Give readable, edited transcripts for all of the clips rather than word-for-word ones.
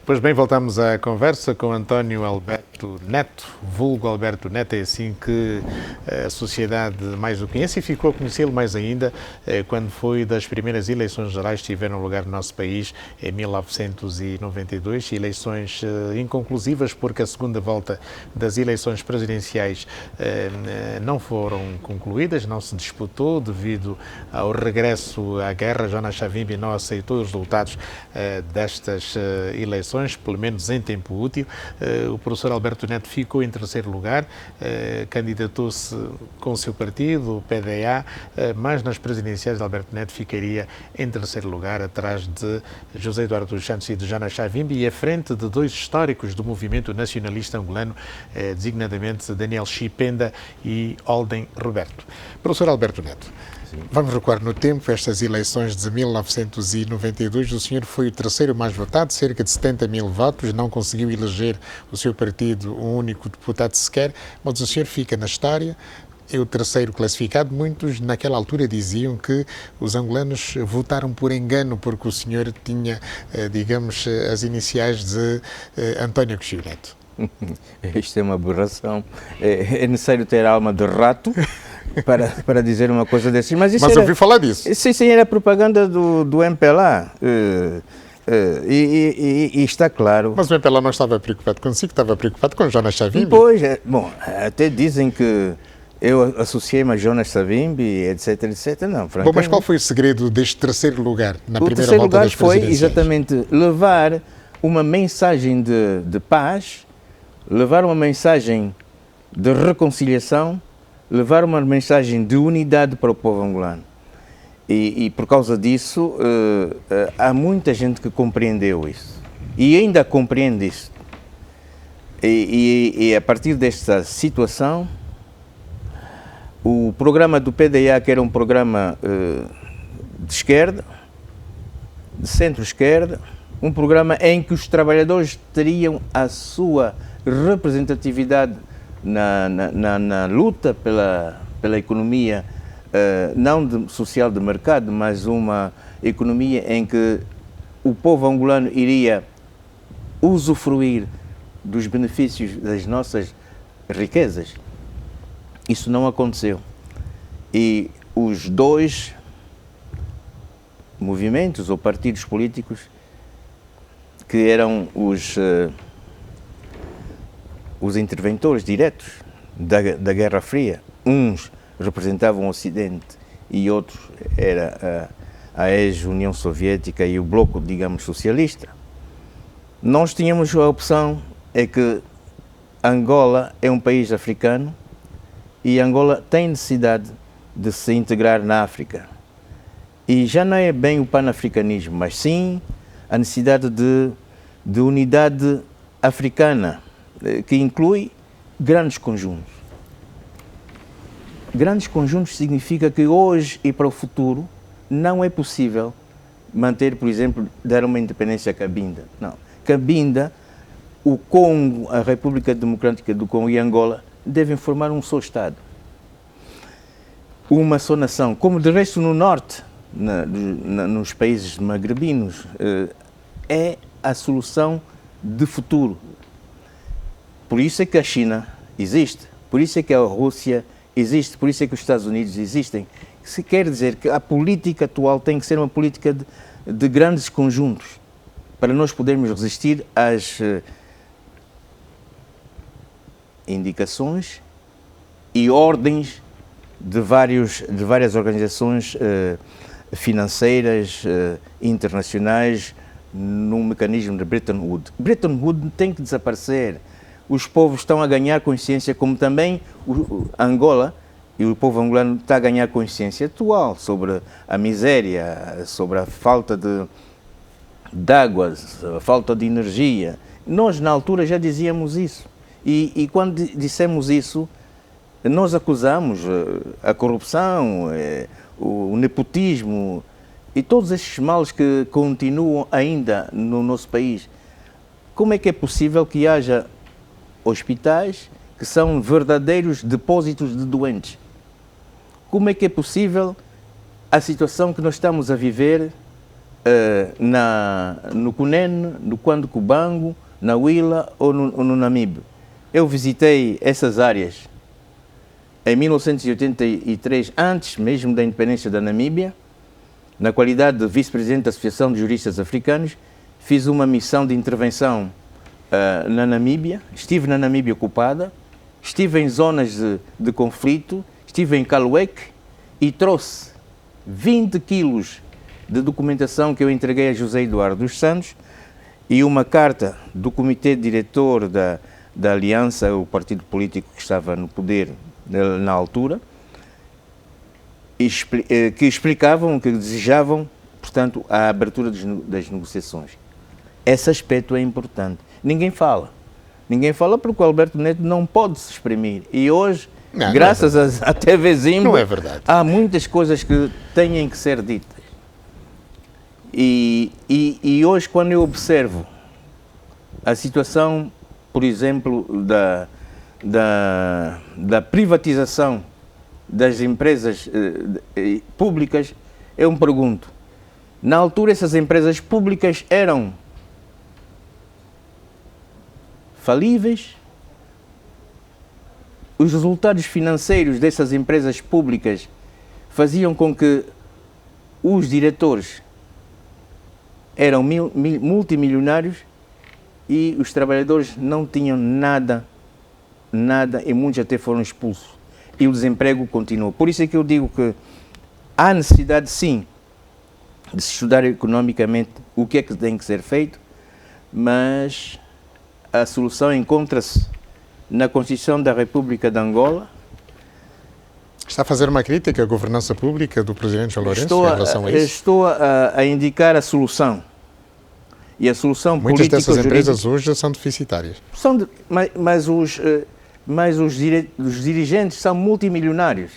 Pois bem, voltamos à conversa com António Alberto Neto, vulgo Alberto Neto, é assim que a sociedade mais o conhece e ficou a conhecê-lo mais ainda quando foi das primeiras eleições gerais que tiveram lugar no nosso país em 1992, eleições inconclusivas porque a segunda volta das eleições presidenciais não foram concluídas, não se disputou devido ao regresso à guerra. Jonas Savimbi não aceitou os resultados destas eleições, pelo menos em tempo útil. O professor Alberto Neto ficou em terceiro lugar, candidatou-se com o seu partido, o PDA, mas nas presidenciais Alberto Neto ficaria em terceiro lugar, atrás de José Eduardo dos Santos e de Jonas Savimbi, e à frente de dois históricos do movimento nacionalista angolano, designadamente Daniel Chipenda e Holden Roberto. Professor Alberto Neto, vamos recuar no tempo, estas eleições de 1992, o senhor foi o terceiro mais votado, cerca de 70 mil votos, não conseguiu eleger o seu partido um único deputado sequer, mas o senhor fica na história, é o terceiro classificado. Muitos naquela altura diziam que os angolanos votaram por engano porque o senhor tinha, digamos, as iniciais de António Coxio Neto. Isto é uma aberração, é necessário ter alma de rato para dizer uma coisa dessas. Mas ouvi falar disso. Sim, era propaganda do MPLA. E está claro. Mas o MPLA não estava preocupado consigo, estava preocupado com Jonas Savimbi. Pois, bom, até dizem que eu associei-me a Jonas Savimbi, etc. Não, francamente. Bom, mas qual foi o segredo deste terceiro lugar na primeira volta das presidenciais? O terceiro lugar foi exatamente levar uma mensagem de paz, levar uma mensagem de reconciliação, levar uma mensagem de unidade para o povo angolano. E por causa disso, há muita gente que compreendeu isso. E ainda compreende isso. E a partir desta situação, o programa do PDA, que era um programa de esquerda, de centro-esquerda, um programa em que os trabalhadores teriam a sua representatividade na luta pela economia, não social de mercado, mas uma economia em que o povo angolano iria usufruir dos benefícios das nossas riquezas. Isso não aconteceu. E os dois movimentos ou partidos políticos que eram os interventores diretos da Guerra Fria, uns representavam o Ocidente e outros era a ex-União Soviética e o bloco, digamos, socialista. Nós tínhamos a opção, é que Angola é um país africano e Angola tem necessidade de se integrar na África. E já não é bem o panafricanismo, mas sim a necessidade de unidade africana, que inclui grandes conjuntos. Grandes conjuntos significa que hoje e para o futuro não é possível manter, por exemplo, dar uma independência a Cabinda. Não. Cabinda, o Congo, a República Democrática do Congo e Angola devem formar um só Estado. Uma só nação. Como de resto no norte, nos países magrebinos, é a solução de futuro. Por isso é que a China existe, por isso é que a Rússia existe, por isso é que os Estados Unidos existem. Isso quer dizer que a política atual tem que ser uma política de grandes conjuntos, para nós podermos resistir às indicações e ordens de várias organizações financeiras internacionais num mecanismo de Bretton Woods. Bretton Woods tem que desaparecer. Os povos estão a ganhar consciência, como também Angola e o povo angolano está a ganhar consciência atual sobre a miséria, sobre a falta de água, a falta de energia. Nós, na altura, já dizíamos isso. E quando dissemos isso, nós acusamos a corrupção, o nepotismo e todos estes males que continuam ainda no nosso país. Como é que é possível que haja hospitais que são verdadeiros depósitos de doentes? Como é que é possível a situação que nós estamos a viver no Cunene, no Cuando Cubango, na Huila ou no Namíbia. Eu visitei essas áreas em 1983, antes mesmo da independência da Namíbia, na qualidade de vice-presidente da Associação de Juristas Africanos. Fiz uma missão de intervenção na Namíbia, estive na Namíbia ocupada, estive em zonas de conflito, estive em Kaluek e trouxe 20 quilos de documentação que eu entreguei a José Eduardo dos Santos e uma carta do comitê diretor da Aliança, o partido político que estava no poder na altura, que explicavam, que desejavam, portanto, a abertura das negociações. Esse aspecto é importante. Ninguém fala porque o Alberto Neto não pode se exprimir. E hoje, graças à TV Zimbo, não é verdade. Há muitas coisas que têm que ser ditas. E hoje, quando eu observo a situação, por exemplo, da privatização das empresas públicas, eu me pergunto, na altura essas empresas públicas eram falíveis? Os resultados financeiros dessas empresas públicas faziam com que os diretores eram multimilionários e os trabalhadores não tinham nada, e muitos até foram expulsos. E o desemprego continuou. Por isso é que eu digo que há necessidade, sim, de se estudar economicamente o que é que tem que ser feito, mas a solução encontra-se na Constituição da República de Angola. Está a fazer uma crítica à governança pública do Presidente João Lourenço em relação a isso? Estou a indicar a solução. E a solução muitas política dessas empresas hoje são deficitárias. Mas os dirigentes são multimilionários.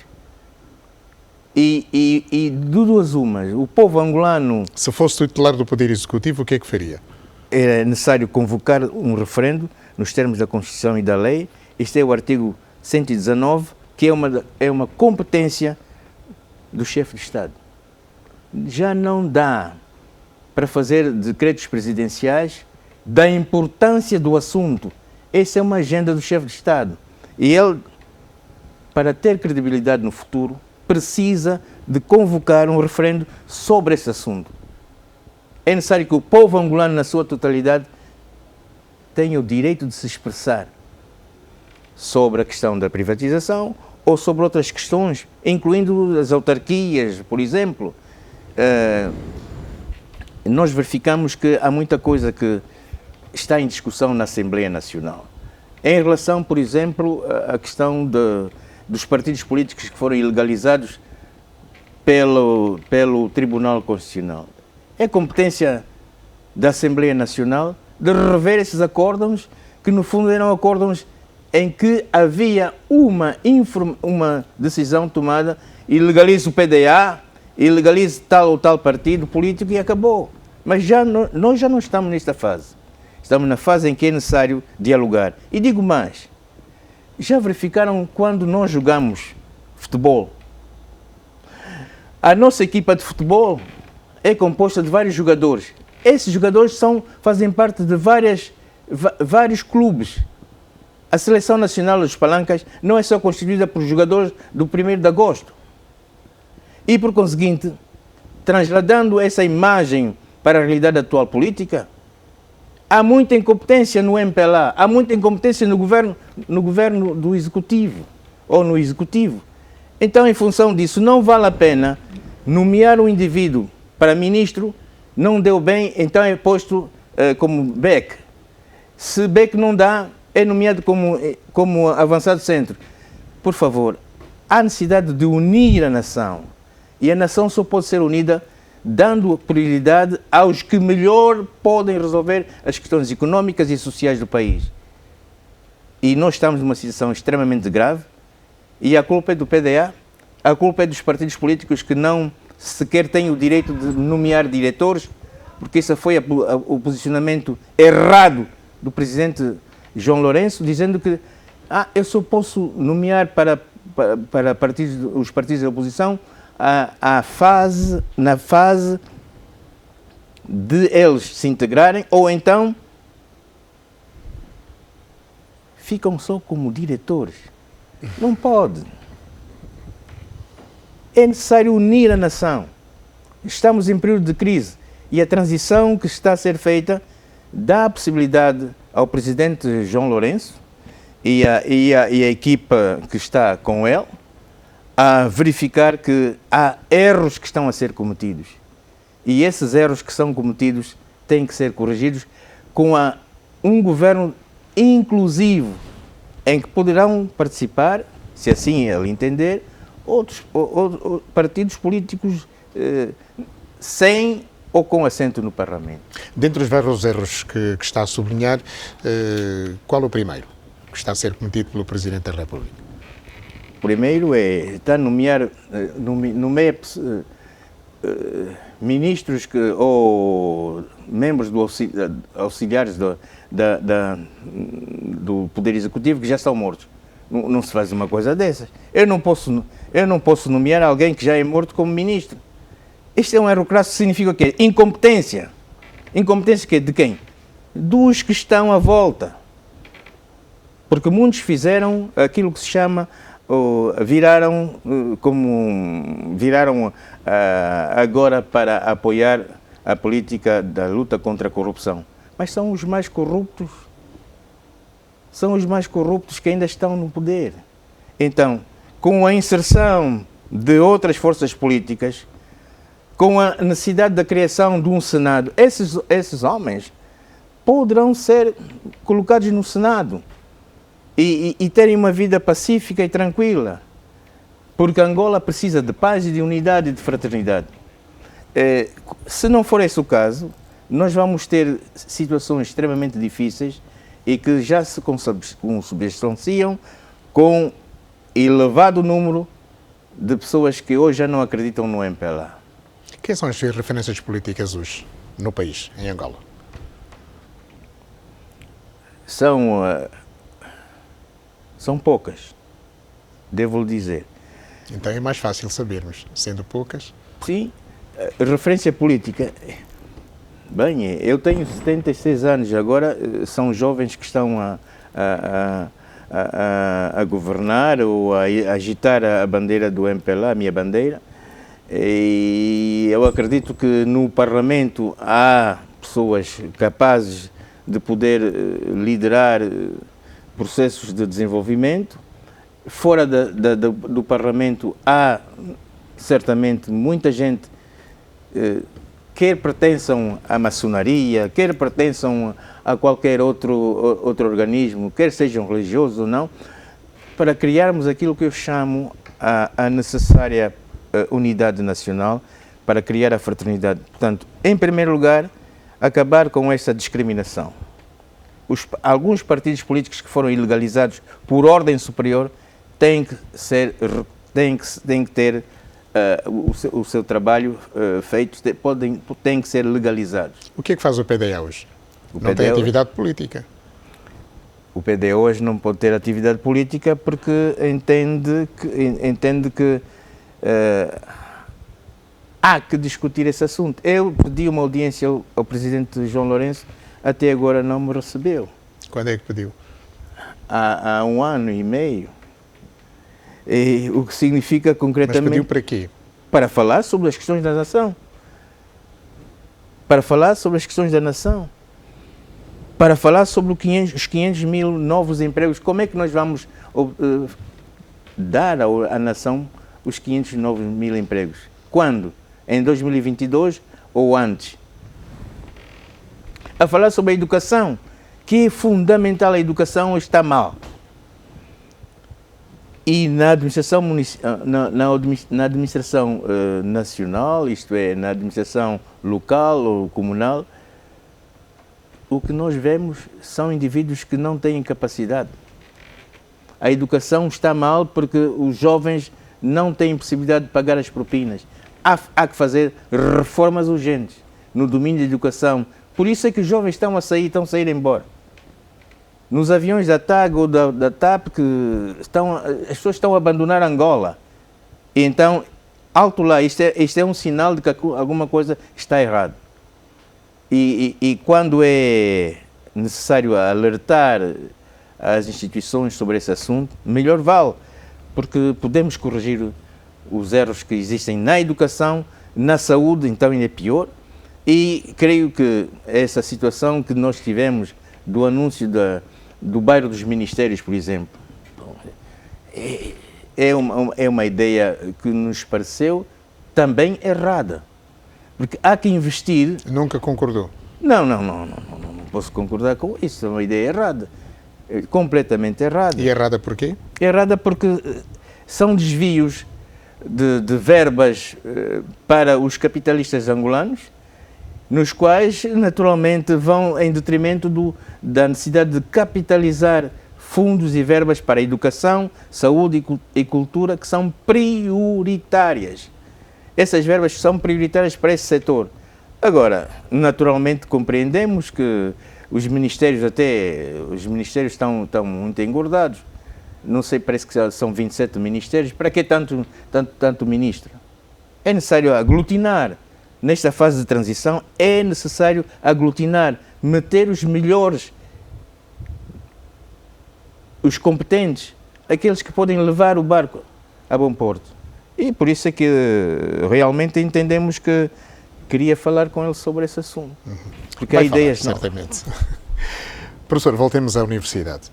E de duas umas, o povo angolano... Se fosse titular do Poder Executivo, o que é que faria? Era necessário convocar um referendo nos termos da Constituição e da lei. Este é o artigo 119, que é uma competência do chefe de Estado. Já não dá para fazer decretos presidenciais da importância do assunto. Essa é uma agenda do chefe de Estado. E ele, para ter credibilidade no futuro, precisa de convocar um referendo sobre esse assunto. É necessário que o povo angolano, na sua totalidade, tenha o direito de se expressar sobre a questão da privatização ou sobre outras questões, incluindo as autarquias, por exemplo. Nós verificamos que há muita coisa que está em discussão na Assembleia Nacional. Em relação, por exemplo, à questão dos partidos políticos que foram ilegalizados pelo Tribunal Constitucional. É competência da Assembleia Nacional de rever esses acórdãos, que no fundo eram acórdãos em que havia uma decisão tomada, ilegalize o PDA, ilegalize tal ou tal partido político e acabou. Mas nós já não estamos nesta fase. Estamos na fase em que é necessário dialogar. E digo mais, já verificaram quando nós jogamos futebol? A nossa equipa de futebol é composta de vários jogadores. Esses jogadores fazem parte de vários clubes. A Seleção Nacional dos Palancas não é só constituída por jogadores do 1º de agosto. E, por conseguinte, transladando essa imagem para a realidade atual política, há muita incompetência no MPLA, há muita incompetência no governo do Executivo, ou no Executivo. Então, em função disso, não vale a pena nomear um indivíduo para ministro, não deu bem, então é posto como Beck. Se Beck não dá, é nomeado como avançado centro. Por favor, há necessidade de unir a nação. E a nação só pode ser unida dando prioridade aos que melhor podem resolver as questões económicas e sociais do país. E nós estamos numa situação extremamente grave, e a culpa é do PDA, a culpa é dos partidos políticos que não sequer têm o direito de nomear diretores, porque esse foi o posicionamento errado do presidente João Lourenço, dizendo que eu só posso nomear para os partidos da oposição na fase de eles se integrarem, ou então ficam só como diretores. Não pode. É necessário unir a nação. Estamos em período de crise e a transição que está a ser feita dá a possibilidade ao presidente João Lourenço e a equipa que está com ele a verificar que há erros que estão a ser cometidos. E esses erros que são cometidos têm que ser corrigidos com um governo inclusivo, em que poderão participar, se assim ele entender, outros partidos políticos sem ou com assento no Parlamento. Dentre os vários erros que está a sublinhar, qual o primeiro que está a ser cometido pelo Presidente da República? O primeiro é estar a nomear ministros ou membros auxiliares do Poder Executivo que já estão mortos. Não se faz uma coisa dessas. Eu não posso nomear alguém que já é morto como ministro. Este é um erro crasso, significa o quê? Incompetência. Incompetência de quem? Dos que estão à volta. Porque muitos fizeram aquilo que se chama, viraram agora para apoiar a política da luta contra a corrupção. Mas são os mais corruptos. São os mais corruptos que ainda estão no poder. Então, com a inserção de outras forças políticas, com a necessidade da criação de um Senado, esses homens poderão ser colocados no Senado e terem uma vida pacífica e tranquila, porque Angola precisa de paz e de unidade e de fraternidade. Se não for esse o caso, nós vamos ter situações extremamente difíceis e que já se consubstanciam com elevado número de pessoas que hoje já não acreditam no MPLA. Quem são as suas referências políticas hoje no país, em Angola? São poucas, devo lhe dizer. Então é mais fácil sabermos, sendo poucas. Sim, referência política. Bem, eu tenho 76 anos, agora são jovens que estão a governar ou a agitar a bandeira do MPLA, a minha bandeira. E eu acredito que no Parlamento há pessoas capazes de poder liderar processos de desenvolvimento. Fora do Parlamento há certamente muita gente, quer pertençam à maçonaria, quer pertençam a qualquer outro organismo, quer sejam religiosos ou não, para criarmos aquilo que eu chamo a necessária unidade nacional, para criar a fraternidade. Portanto, em primeiro lugar, acabar com essa discriminação. Alguns partidos políticos que foram ilegalizados por ordem superior têm que ter o seu trabalho feito, têm que ser legalizados. O que é que faz o PDE hoje? Não tem atividade política. O PDE hoje não pode ter atividade política porque entende que há que discutir esse assunto. Eu pedi uma audiência ao presidente João Lourenço, até agora não me recebeu. Quando é que pediu? Há 1 ano e meio. E o que significa concretamente... Mas pediu para quê? Para falar sobre as questões da nação. Para falar sobre as questões da nação. Para falar sobre os 500 mil novos empregos. Como é que nós vamos dar à nação os 500 novos mil empregos? Quando? Em 2022 ou antes? A falar sobre a educação, que é fundamental, a educação está mal. E na administração, na administração nacional, isto é, na administração local ou comunal, o que nós vemos são indivíduos que não têm capacidade. A educação está mal porque os jovens não têm possibilidade de pagar as propinas. Há que fazer reformas urgentes no domínio da educação. Por isso é que os jovens estão a sair embora. Nos aviões da TAG ou da TAP, as pessoas estão a abandonar Angola. E então, alto lá, isto é um sinal de que alguma coisa está errada. E quando é necessário alertar as instituições sobre esse assunto, melhor vale, porque podemos corrigir os erros que existem na educação, na saúde, então ainda é pior. E creio que essa situação que nós tivemos do anúncio do bairro dos ministérios, por exemplo, é uma ideia que nos pareceu também errada. Porque há que investir... Nunca concordou? Não posso concordar com isso, é uma ideia errada. É completamente errada. E errada porquê? Errada porque são desvios de verbas para os capitalistas angolanos, nos quais, naturalmente, vão em detrimento da necessidade de capitalizar fundos e verbas para a educação, saúde e cultura, que são prioritárias. Essas verbas são prioritárias para esse setor. Agora, naturalmente, compreendemos que os ministérios estão muito engordados. Não sei, parece que são 27 ministérios. Para que tanto ministro? É necessário aglutinar. Nesta fase de transição, é necessário aglutinar, meter os melhores, os competentes, aqueles que podem levar o barco a bom porto. E por isso é que realmente entendemos que queria falar com ele sobre esse assunto. Porque há ideias não. Certamente. Professor, voltemos à universidade.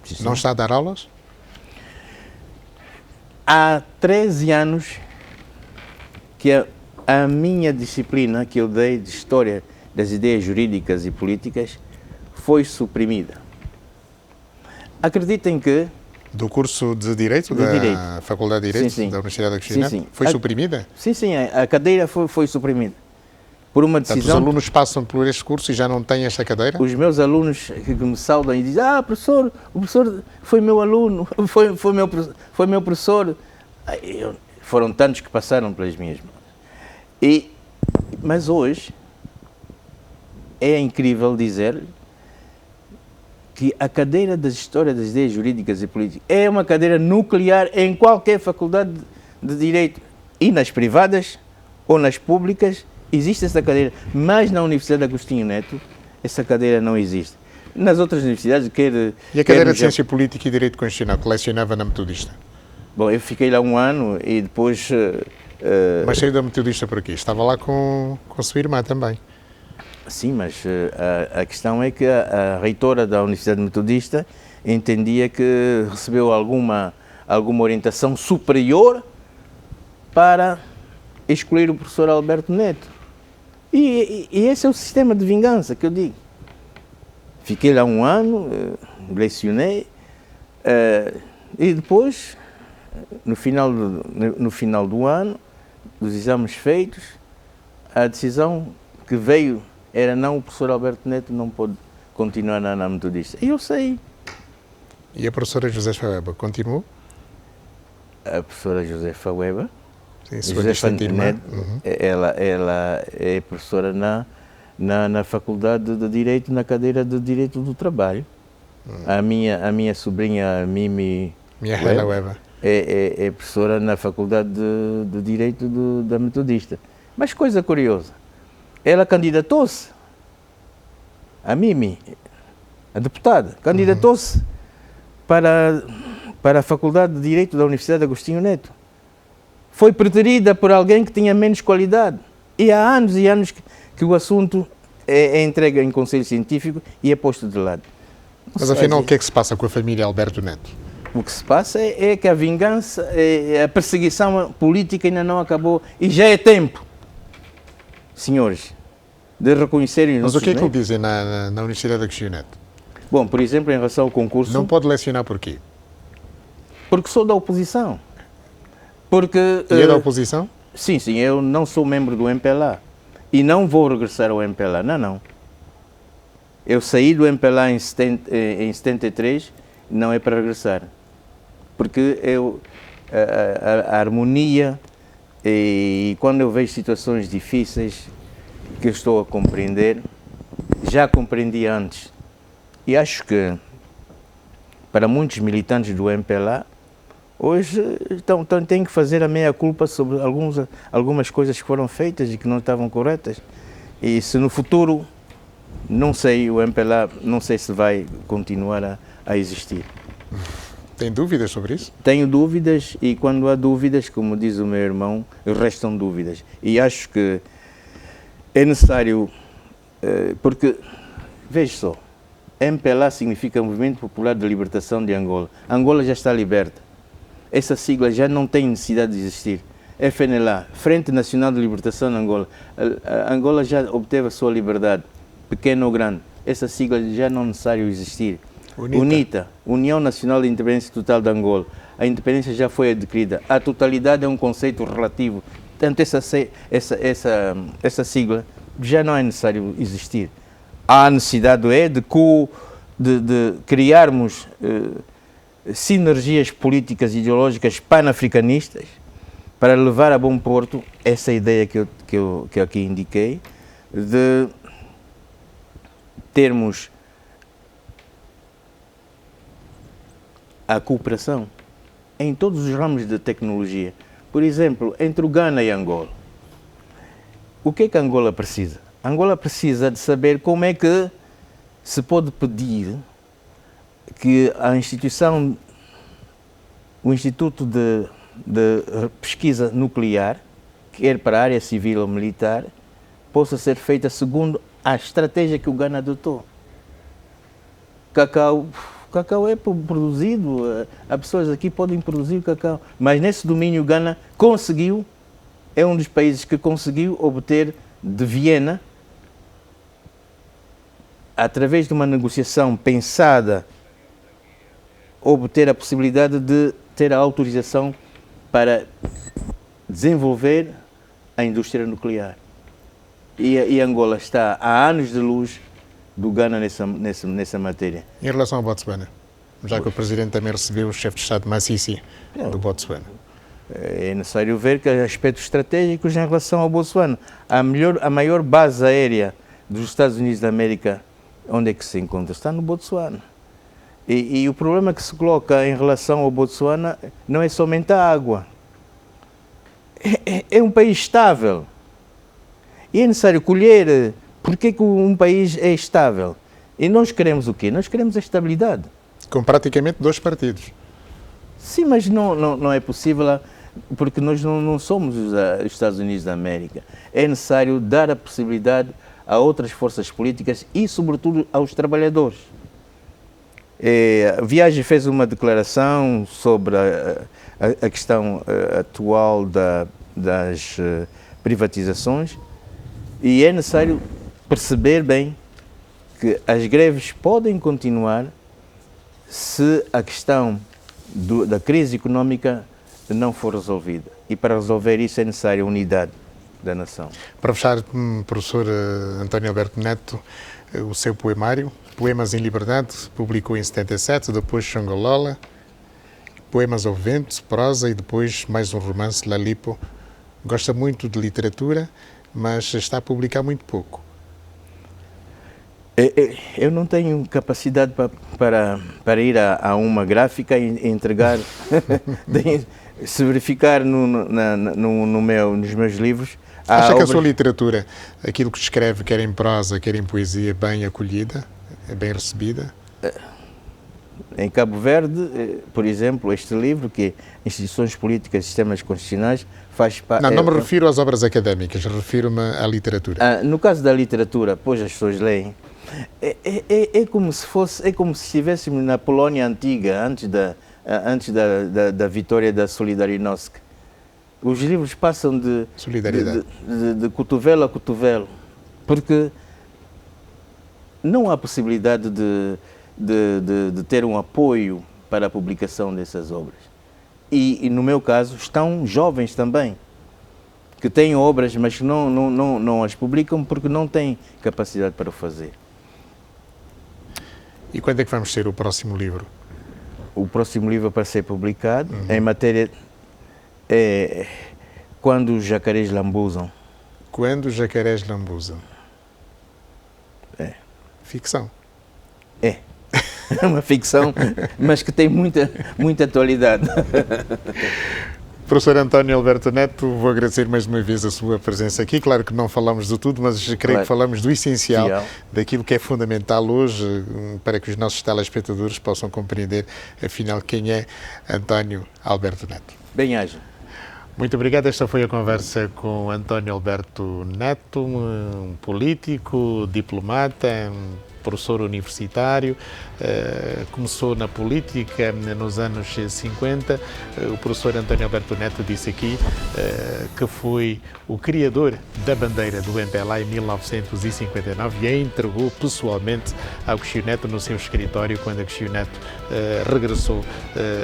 Sim. Não está a dar aulas? Há 13 anos que a minha disciplina que eu dei de História das Ideias Jurídicas e Políticas foi suprimida. Acreditem que... Do curso de Direito, da Faculdade de Direito, da Universidade da Cristina, foi suprimida? Sim, a cadeira foi suprimida. Por uma decisão... Portanto, os alunos passam por este curso e já não têm esta cadeira? Os meus alunos que me saudam e dizem: professor, o professor foi meu aluno, foi meu professor. Foram tantos que passaram pelas minhas mãos. Mas hoje é incrível dizer que a cadeira da História das Ideias Jurídicas e Políticas é uma cadeira nuclear em qualquer faculdade de Direito, e nas privadas ou nas públicas existe essa cadeira, mas na Universidade Agostinho Neto essa cadeira não existe. Nas outras universidades E a cadeira de Ciência Política e Direito Constitucional que lecionava na Metodista? Bom, eu fiquei lá um ano e depois... Mas saiu da Metodista por aqui? Estava lá com a sua irmã também? Sim, mas a questão é que a reitora da Universidade Metodista entendia que recebeu alguma orientação superior para escolher o professor Alberto Neto. E esse é o sistema de vingança que eu digo. Fiquei lá um ano, lecionei, e depois, no final do ano, dos exames feitos, a decisão que veio era: não, o professor Alberto Neto não pode continuar na Metodista. E eu saí. E a professora Josefa Weber continuou? A professora Josefa Weber, Josefa Neto, ela é professora na Faculdade de Direito, na cadeira de Direito do Trabalho. A minha sobrinha Mimi Weber é professora na Faculdade de Direito da Metodista. Mas coisa curiosa, ela candidatou-se, a Mimi, a deputada, candidatou-se para a Faculdade de Direito da Universidade Agostinho Neto. Foi preterida por alguém que tinha menos qualidade. E há anos e anos que o assunto é entregue em conselho científico e é posto de lado. Mas afinal, o que é que se passa com a família Alberto Neto? O que se passa é que a vingança, a perseguição política ainda não acabou e já é tempo, senhores, de reconhecerem os nossos... Mas o que é que lhe dizem na Universidade Agostinho Neto? Bom, por exemplo, em relação ao concurso... Não pode lecionar porquê? Porque sou da oposição. E é da oposição? Sim, eu não sou membro do MPLA e não vou regressar ao MPLA, não. Eu saí do MPLA em 73, não é para regressar, porque a harmonia, e quando eu vejo situações difíceis que eu estou a compreender, já compreendi antes, e acho que para muitos militantes do MPLA, hoje têm que fazer a meia-culpa sobre algumas coisas que foram feitas e que não estavam corretas. E se no futuro, não sei, o MPLA, não sei se vai continuar a existir. Tem dúvidas sobre isso? Tenho dúvidas e quando há dúvidas, como diz o meu irmão, restam dúvidas. E acho que é necessário, porque, veja só, MPLA significa Movimento Popular de Libertação de Angola. Angola já está liberta. Essa sigla já não tem necessidade de existir. FNLA, Frente Nacional de Libertação de Angola. Angola já obteve a sua liberdade, pequena ou grande. Essa sigla já não é necessário existir. UNITA, União Nacional de Independência Total de Angola. A independência já foi adquirida. A totalidade é um conceito relativo. Portanto, essa sigla já não é necessário existir. A necessidade de criarmos sinergias políticas e ideológicas panafricanistas para levar a bom porto essa ideia que eu aqui indiquei, de termos a cooperação em todos os ramos de tecnologia. Por exemplo, entre o Ghana e Angola. O que é que Angola precisa? Angola precisa de saber como é que se pode pedir que a instituição, o Instituto de Pesquisa Nuclear, quer para a área civil ou militar, possa ser feita segundo a estratégia que o Ghana adotou. Cacau é produzido, as pessoas aqui podem produzir cacau, mas nesse domínio o Ghana conseguiu, é um dos países que conseguiu obter de Viena, através de uma negociação pensada, obter a possibilidade de ter a autorização para desenvolver a indústria nuclear. E Angola está há anos de luz do Ghana nessa matéria. Em relação ao Botsuana, já que o Presidente também recebeu o chefe de Estado Masisi do Botsuana. É necessário ver que há aspectos estratégicos em relação ao Botsuana. A maior base aérea dos Estados Unidos da América, onde é que se encontra? Está no Botsuana. E o problema que se coloca em relação ao Botsuana não é somente a água. É um país estável. E é necessário colher porque que um país é estável. E nós queremos o quê? Nós queremos a estabilidade. Com praticamente 2 partidos. Sim, mas não é possível, porque nós não somos os Estados Unidos da América. É necessário dar a possibilidade a outras forças políticas e, sobretudo, aos trabalhadores. A Viagem fez uma declaração sobre a questão atual das privatizações e é necessário perceber bem que as greves podem continuar se a questão da crise económica não for resolvida. E para resolver isso é necessária a unidade da nação. Para fechar, professor António Alberto Neto, o seu poemário, Poemas em Liberdade, publicou em 77, depois Xangolola, Poemas ao Vento, prosa e depois mais um romance, Lalipo. Gosta muito de literatura, mas está a publicar muito pouco. Eu não tenho capacidade para ir a uma gráfica e entregar, se verificar nos meus livros. Acha que a sua literatura, aquilo que escreve, quer em prosa, quer em poesia, bem acolhida, é bem recebida? Em Cabo Verde, por exemplo, este livro, que é Instituições Políticas e Sistemas Constitucionais, faz parte... Não me refiro às obras académicas, refiro-me à literatura. No caso da literatura, pois as pessoas leem, é como se estivéssemos na Polónia antiga, antes da vitória da Solidarnosc. Os livros passam de cotovelo a cotovelo, porque não há possibilidade de ter um apoio para a publicação dessas obras. E no meu caso, estão jovens também, que têm obras, mas que não as publicam porque não têm capacidade para o fazer. E quando é que vamos ter o próximo livro? O próximo livro para ser publicado, em matéria... Quando os jacarés lambuzam. Quando os jacarés lambuzam. É. Ficção. É uma ficção, mas que tem muita atualidade. Professor António Alberto Neto, vou agradecer mais uma vez a sua presença aqui. Claro que não falamos de tudo, mas creio que falamos do essencial, daquilo que é fundamental hoje para que os nossos telespectadores possam compreender, afinal, quem é António Alberto Neto. Bem-aja. Muito obrigado. Esta foi a conversa com António Alberto Neto, um político, diplomata, professor universitário, começou na política nos anos 50. O professor António Alberto Neto disse aqui que foi o criador da bandeira do MPLA em 1959 e a entregou pessoalmente a Agostinho Neto no seu escritório quando Agostinho Neto regressou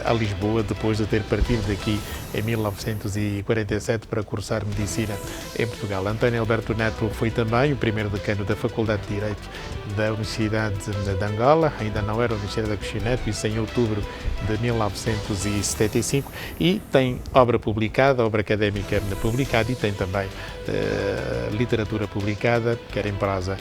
a Lisboa depois de ter partido daqui em 1947 para cursar medicina em Portugal. António Alberto Neto foi também o primeiro decano da Faculdade de Direito da Universidade de Angola, ainda não era a Universidade de Agostinho Neto, isso em outubro de 1975, e tem obra publicada, obra académica publicada, e tem também literatura publicada, quer em prosa,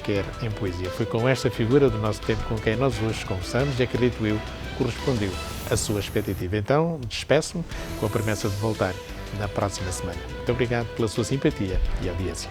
quer em poesia. Foi com esta figura do nosso tempo com quem nós hoje conversamos e, acredito eu, correspondeu à sua expectativa. Então, despeço-me com a promessa de voltar na próxima semana. Muito obrigado pela sua simpatia e audiência.